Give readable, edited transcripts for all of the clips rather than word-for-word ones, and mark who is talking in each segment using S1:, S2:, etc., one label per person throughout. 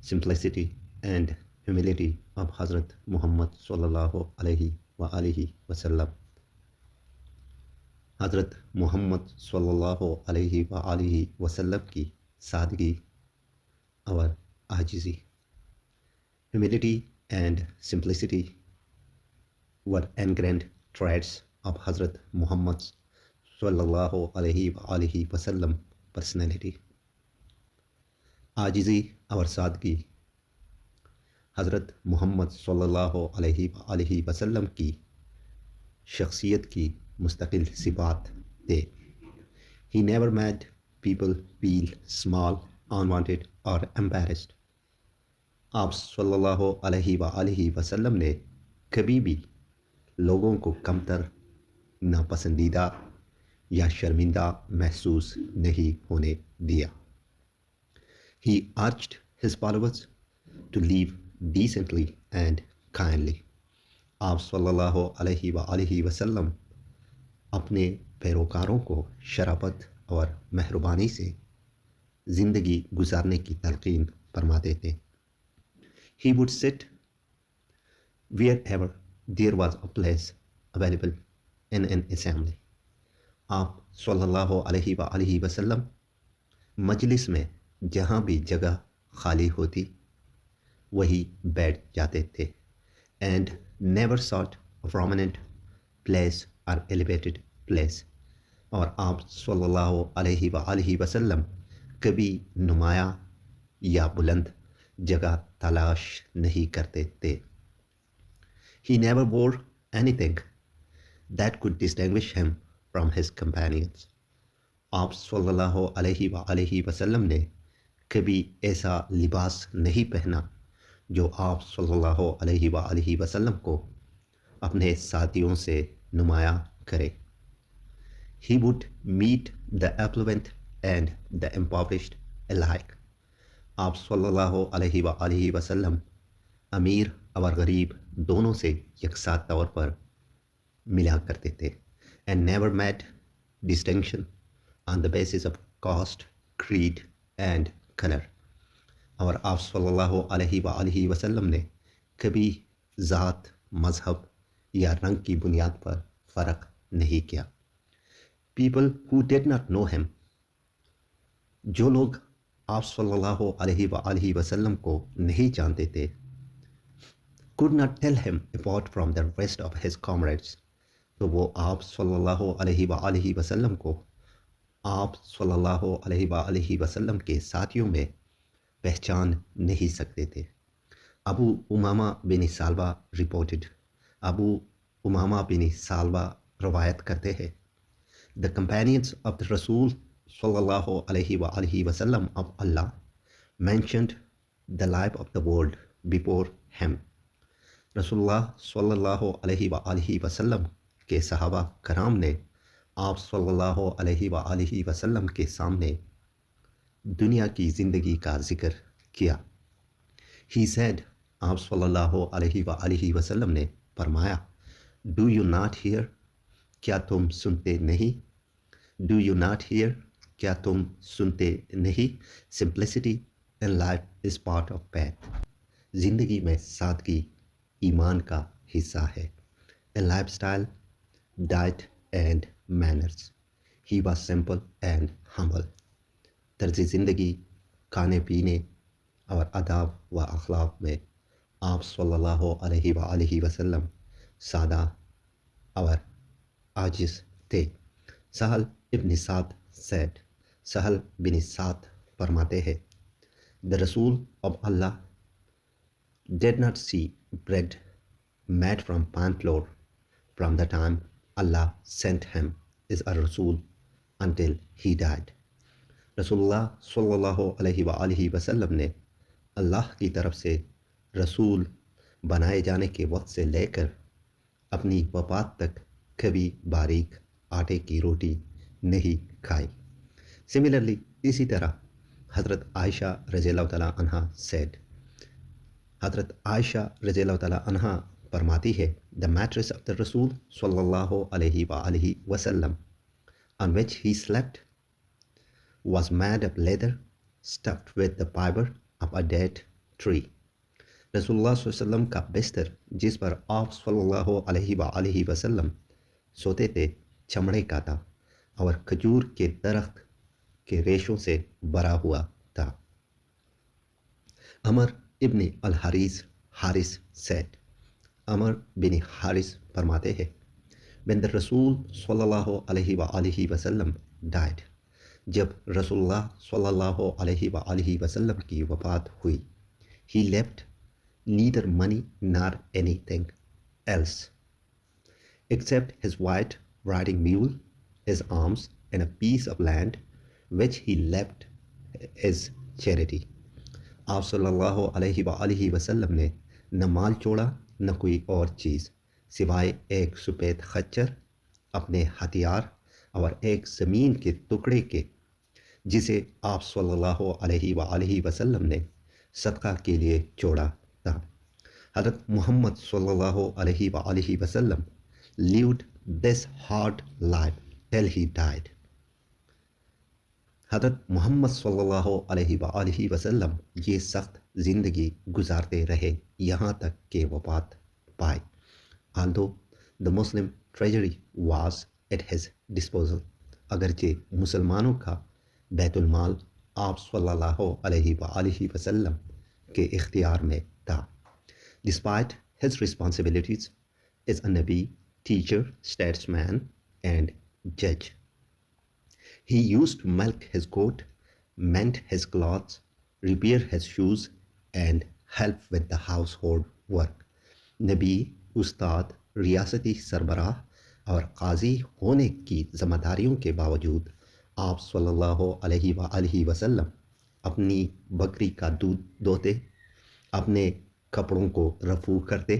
S1: simplicity and humility of Hazrat Muhammad sallallahu alaihi wa alihi wasallam. حضرت محمد صلی اللہ علیہ وآلہ وسلم کی سادگی اور عاجزی. Humility and simplicity were ingrained traits of Hazrat Muhammad sallallahu alaihi وآلہ وسلم personality. عاجزی اور سادگی حضرت محمد صلی اللہ علیہ وآلہ وسلم کی شخصیت کی مستقل صفات تھے. He never made people feel small, unwanted or embarrassed. آپ صلی اللہ علیہ وآلہ وسلم نے کبھی بھی لوگوں کو کمتر، ناپسندیدہ یا شرمندہ محسوس نہیں ہونے دیا. He urged his followers to live decently and kindly. آپ صلی اللہ علیہ وآلہ وسلم اپنے پیروکاروں کو شرافت اور مہربانی سے زندگی گزارنے کی تلقین فرماتے تھے. He would sit wherever there was a place available in an assembly. آپ صلی اللہ علیہ وآلہ وسلم مجلس میں جہاں بھی جگہ خالی ہوتی وہی بیٹھ جاتے تھے. And never sought a prominent place or elevated place. اور آپ صلی اللہ علیہ وآلہ وسلم کبھی نمایاں یا بلند جگہ تلاش نہیں کرتے تھے. He never wore anything that could distinguish him from his companions. آپ صلی اللہ علیہ وآلہ وسلم نے کبھی ایسا لباس نہیں پہنا جو آپ صلی اللہ علیہ وآلہ وسلم کو اپنے ساتھیوں سے نمایاں کرے. He would meet the affluent and the impoverished alike. آپ صلی اللہ علیہ وآلہ وسلم امیر اور غریب دونوں سے یکساں طور پر ملا کرتے تھے. And never made distinction on the basis of caste, creed and color. اور آپ صلی اللہ علیہ وآلہ وسلم نے کبھی ذات، مذہب یا رنگ کی بنیاد پر فرق نہیں کیا. People who did not know him. جو لوگ آپ صلی اللہ علیہ وآلہ وسلم کو نہیں جانتے تھے could not tell him apart from the rest of his comrades. تو وہ آپ صلی اللہ علیہ وآلہ وسلم کو آپ صلی اللہ علیہ وآلہ وسلم کے ساتھیوں میں پہچان نہیں سکتے تھے. ابو امامہ بن سالبہ رپورٹڈ. ابو امامہ بن سالبہ روایت کرتے ہیں The companions of the Rasul sallallahu alayhi wa alihi wasallam of Allah mentioned the life of the world before him. رسول صلی اللہ علیہ وآلہ وسلم کے صحابہ کرام نے آپ صلی اللہ علیہ وآلہ وسلم کے سامنے دنیا کی زندگی کا ذکر کیا. He said, آپ صلی اللہ علیہ وآلہ وسلم نے فرمایا Do you not hear? کیا تم سنتے نہیں؟ Do you not hear? کیا تم سنتے نہیں؟ Simplicity in life is part of faith. زندگی میں سادگی ایمان کا حصہ ہے. A lifestyle, diet and manners. He was simple and humble. طرز زندگی، کھانے پینے اور آداب و اخلاق میں آپ صلی اللہ علیہ وآلہ وسلم سادہ اور عاجز تھے. سہل ابن سعد said, سہل بن سعد فرماتے ہیں The Rasul of Allah did not see bread made from palm flour from the time Allah sent him as a Rasul until he died. رسول اللہ صلی اللہ علیہ وآلہ وسلم نے اللہ کی طرف سے رسول بنائے جانے کے وقت سے لے کر اپنی وفات تک کبھی باریک آٹے کی روٹی نہیں کھائی. سملرلی اسی طرح حضرت عائشہ رضی اللہ تعالیٰ عنہ said, حضرت عائشہ رضی اللہ تعالیٰ عنہ فرماتی ہے The mattress of the Rasul صلی اللہ علیہ وآلہ وسلم on which he slept was made of leather stuffed with the fiber of a date tree. رسول اللہ صلی اللہ علیہ وسلم کا بستر جس پر آپ صلی اللہ علیہ وسلم سوتے تھے چمڑے کا تھا اور کھجور کے درخت کے ریشوں سے بھرا ہوا تھا. عمر ابن حارث said, عمر بن حارث فرماتے ہیں, when the رسول صلی اللہ علیہ وسلم died, جب رسول اللہ صلی اللہ علیہ وسلم کی وفات ہوئی, he left neither money nor anything else except his white riding mule, his arms, and a piece of land which he left as charity. آپ صلی اللہ علیہ وسلم نے نہ مال چھوڑا نہ کوئی اور چیز سوائے ایک سفید خچر, اپنے ہتھیار اور ایک زمین کے ٹکڑے کے جسے آپ صلی اللہ علیہ وسلم نے صدقہ کے لیے چھوڑا تھا. حضرت محمد صلی اللہ علیہ وسلم lived this hard life till he died. حضرت محمد صلی اللہ علیہ وسلم یہ سخت زندگی گزارتے رہے یہاں تک کہ وفات پائے. although the Muslim treasury was at his disposal, اگرچہ مسلمانوں کا بیت المال آپ صلی اللہ علیہ وسلم کے اختیار میں تھا. Despite his responsibilities as a Nabi, teacher, statesman, and judge, he used to milk his goat, mend his clothes, repair his shoes, and help with the household work. نبی, استاد, ریاستی سربراہ اور قاضی ہونے کی ذمہ داریوں کے باوجود آپ صلی اللہ علیہ وسلم اپنی بکری کا دودھ دوتے, اپنے کپڑوں کو رفو کرتے,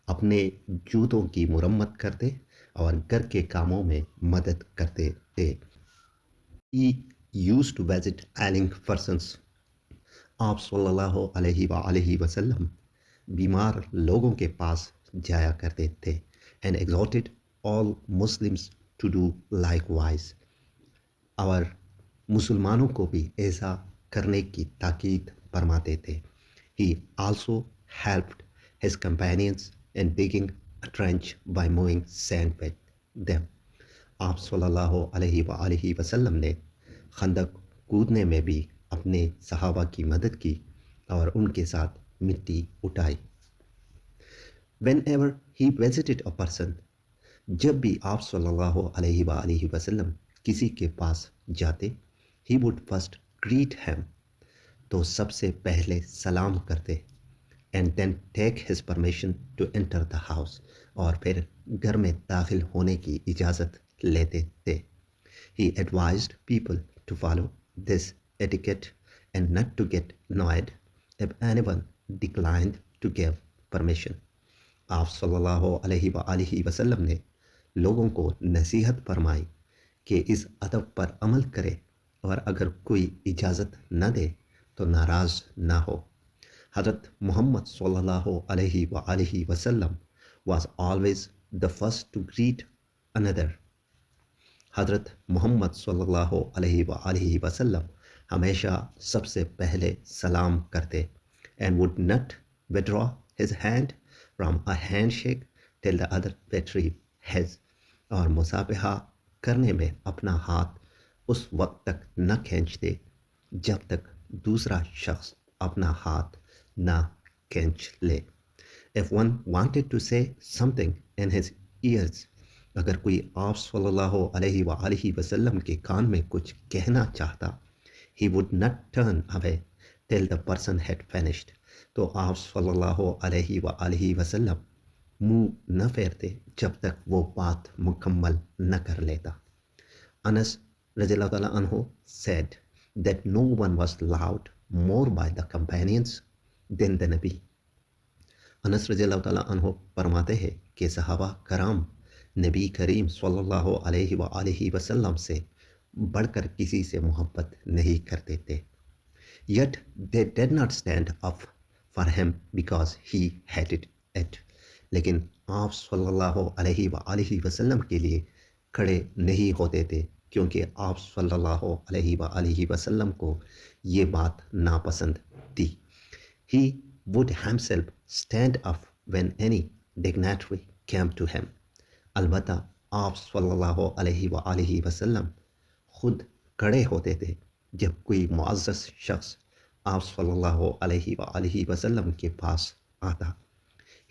S1: اپنے جوتوں کی مرمت کرتے اور گھر کے کاموں میں مدد کرتے تھے. He used to visit ailing persons. آپ صلی اللہ علیہ وسلم بیمار لوگوں کے پاس جایا کرتے تھے and exhorted all Muslims to do likewise. اور مسلمانوں کو بھی ایسا کرنے کی تاکید فرماتے تھے. He also helped his companions in digging a trench by moving sand with them. آپ صلی اللہ علیہ وسلم نے خندق کودنے میں بھی اپنے صحابہ کی مدد کی اور ان کے ساتھ مٹی اٹھائی. Whenever he visited a person, جب بھی آپ صلی اللہ علیہ وسلم کسی کے پاس جاتے, he would first greet him, تو سب سے پہلے سلام کرتے, and then take his permission to enter the house, اور پھر گھر میں داخل ہونے کی اجازت لیتے تھے. He advised people to follow this etiquette and not to get annoyed if anyone declined to give permission. آپ صلی اللہ علیہ وسلم نے لوگوں کو نصیحت فرمائی کہ اس ادب پر عمل کرے اور اگر کوئی اجازت نہ دے تو ناراض نہ ہو. حضرت محمد صلی اللہ علیہ وسلم was always the first to greet another. حضرت محمد صلی اللہ علیہ وسلم ہمیشہ سب سے پہلے سلام کرتے and would not withdraw his hand from a handshake till the other withdrew his. اور مصافحہ کرنے میں اپنا ہاتھ اس وقت تک نہ کھینچتے جب تک دوسرا شخص اپنا ہاتھ نہ کھینچ لے. If one wanted to say something in his ears, اگر کوئی آپ صلی اللہ علیہ وسلم کے کان میں کچھ کہنا چاہتا, he would not turn away till the person had finished. تو آپ صلی اللہ علیہ وسلم منہ نہ پھیرتے جب تک وہ بات مکمل نہ کر لیتا. انس رضی اللہ تعالیٰ عنہ said that no one was loved more by the companions than the Nabi. انس رضی اللہ تعالیٰ عنہ فرماتے ہیں کہ صحابہ کرام نبی کریم صلی اللہ علیہ وسلم سے بڑھ کر کسی سے محبت نہیں کرتے تھے. Yet they did not stand up for him because he hated it. لیکن آپ صلی اللہ علیہ وسلم کے لیے کھڑے نہیں ہوتے تھے کیونکہ آپ صلی اللہ علیہ وسلم کو یہ بات ناپسند تھی. He would himself stand up when any dignitary came to him. البتہ آپ صلی اللہ علیہ وآلہ وسلم خود کھڑے ہوتے تھے جب کوئی معزز شخص آپ صلی اللہ علیہ وآلہ وسلم کے پاس آتا.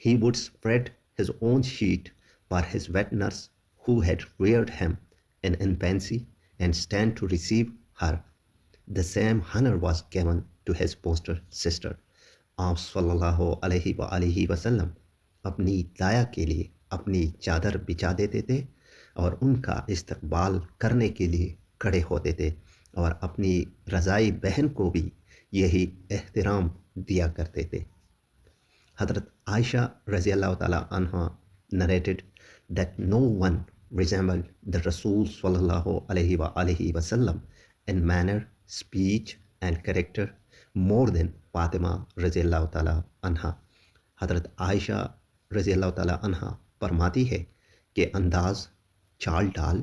S1: He would spread his own sheet for his wet nurse who had reared him in infancy and stand to receive her. The same honor was given to his foster sister. آپ صلی اللہ علیہ وآلہ وسلم اپنی دایا کے لیے اپنی چادر بچھا دیتے تھے اور ان کا استقبال کرنے کے لیے کھڑے ہوتے تھے اور اپنی رضائی بہن کو بھی یہی احترام دیا کرتے تھے. حضرت عائشہ رضی اللہ تعالیٰ عنہ narrated that no one resembled the Rasul sallallahu alaihi wasallam in manner, speech and character more than Fatima رضی اللہ تعالیٰ عنہ. حضرت عائشہ رضی اللہ تعالیٰ عنہ فرماتی ہے کہ انداز، چال ڈال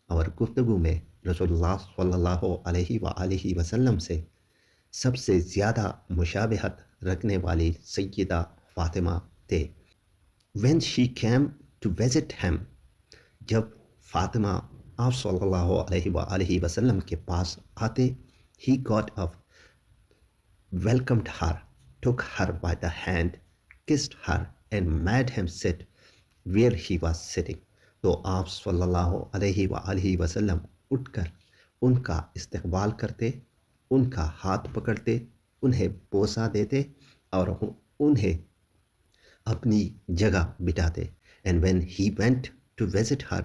S1: اور گفتگو میں رسول اللہ صلی اللہ علیہ وآلہ وسلم سے سب سے زیادہ مشابہت رکھنے والی سیدہ فاطمہ تھے. When she came to visit him, جب فاطمہ آپ صلی اللہ علیہ وآلہ وسلم کے پاس آتے, he got up, welcomed her, took her by the hand, kissed her and made him sit where he was sitting. تو آپ صلی اللہ علیہ وآلہ وسلم اٹھ کر ان کا استقبال کرتے, ان کا ہاتھ پکڑتے, انہیں بوسہ دیتے اور انہیں اپنی جگہ بٹھاتے. And when he went to visit her,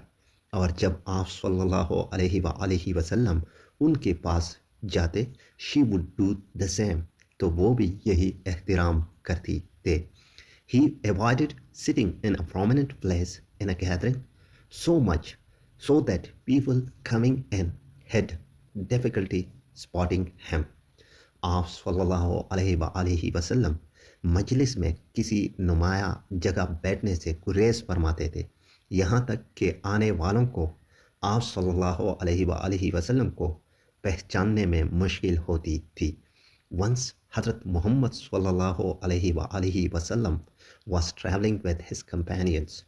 S1: اور جب آپ صلی اللہ علیہ وآلہ وسلم ان کے پاس جاتے, she would do the same, تو وہ بھی یہی احترام کرتی تھے. He avoided sitting in a prominent place in a gathering so much so that people coming in had difficulty spotting him. آپ صلی اللہ علیہ وآلہ وسلم مجلس میں کسی نمایاں جگہ بیٹھنے سے گریز فرماتے تھے, یہاں تک کہ آنے والوں کو آپ صلی اللہ علیہ وآلہ وسلم کو پہچاننے میں مشکل ہوتی تھی. Once حضرت محمد صلی اللہ علیہ وآلہ وسلم was traveling with his companions.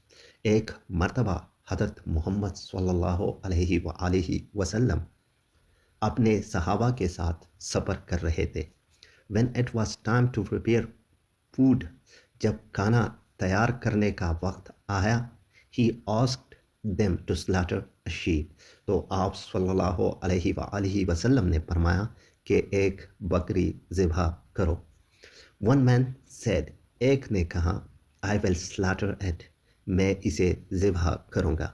S1: ایک مرتبہ حضرت محمد صلی اللہ علیہ وآلہ وسلم اپنے صحابہ کے ساتھ سفر کر رہے تھے. When it was time to prepare food, جب کھانا تیار کرنے کا وقت آیا, he asked them to slaughter a sheep. تو آپ صلی اللہ علیہ وآلہ وسلم نے فرمایا کہ ایک بکری ذبح کرو. One man said, ایک نے کہا, I will slaughter it, میں اسے ذبح کروں گا.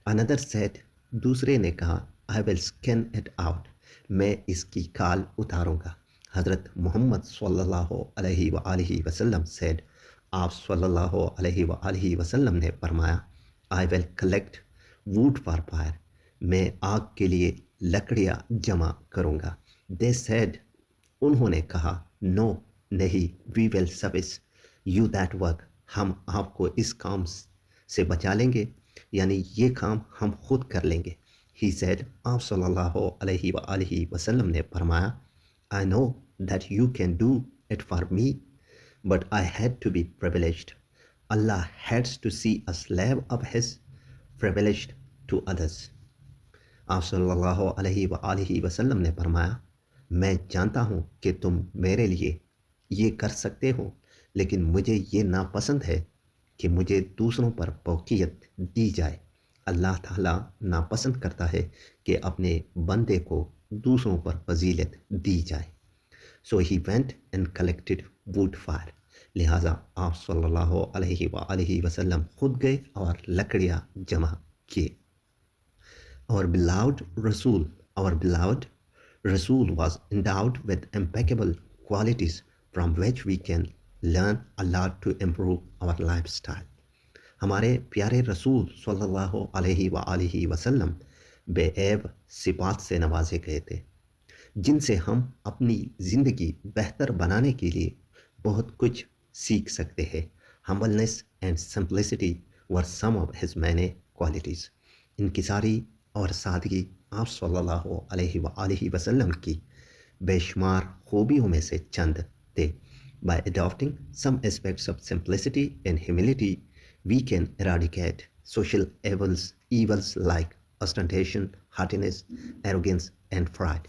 S1: Another said, دوسرے نے کہا, I will skin it out, میں اس کی کھال اتاروں گا. حضرت محمد صلی اللہ علیہ وآلہ وسلم said, آپ صلی اللہ علیہ وآلہ وسلم نے فرمایا, I will collect wood for fire, میں آگ کے لیے لکڑیاں جمع کروں گا. They said, انہوں نے کہا, no, نہیں, we will suffice you that work, ہم آپ کو اس کام سے بچا لیں گے, یعنی یہ کام ہم خود کر لیں گے. He said, آپ صلی اللہ علیہ وآلہ وسلم نے فرمایا, I know that you can do it for me, but I had to be privileged. Allah hates to see a slave of his privileged to others. آپ صلی اللہ علیہ وآلہ وسلم نے فرمایا, میں جانتا ہوں کہ تم میرے لیے یہ کر سکتے ہو, لیکن مجھے یہ ناپسند ہے کہ مجھے دوسروں پر فوقیت دی جائے. اللہ تعالیٰ ناپسند کرتا ہے کہ اپنے بندے کو دوسروں پر فضیلت دی جائے. So he went and collected wood fire. لہٰذا آپ صلی اللہ علیہ وآلہ وسلم خود گئے اور لکڑیاں جمع کیے. Our beloved Rasul was endowed with impeccable qualities from which we can learn a lot to improve our lifestyle. ہمارے پیارے رسول صلی اللہ علیہ وآلہ وسلم بے عیب صفات سے نوازے گئے تھے, جن سے ہم اپنی زندگی بہتر بنانے کے لیے بہت کچھ سیکھ سکتے ہیں. Humbleness and simplicity were some of his many qualities. انکساری اور سادگی آپ صلی اللہ علیہ وآلہ وسلم کی بے شمار خوبیوں میں سے چند تھے. By adopting some aspects of simplicity and humility, we can eradicate social evils like ostentation, haughtiness, arrogance, and pride.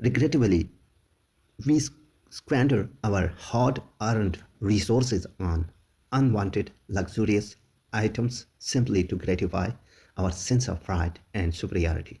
S1: Regrettably, we squander our hard-earned resources on unwanted luxurious items simply to gratify our sense of pride and superiority.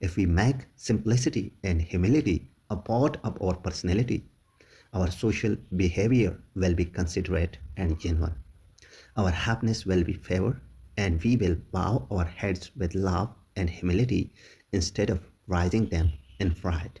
S1: If we make simplicity and humility a part of our personality, our social behavior will be considerate and genuine. Our happiness will be favored, and we will bow our heads with love and humility instead of raising them in pride.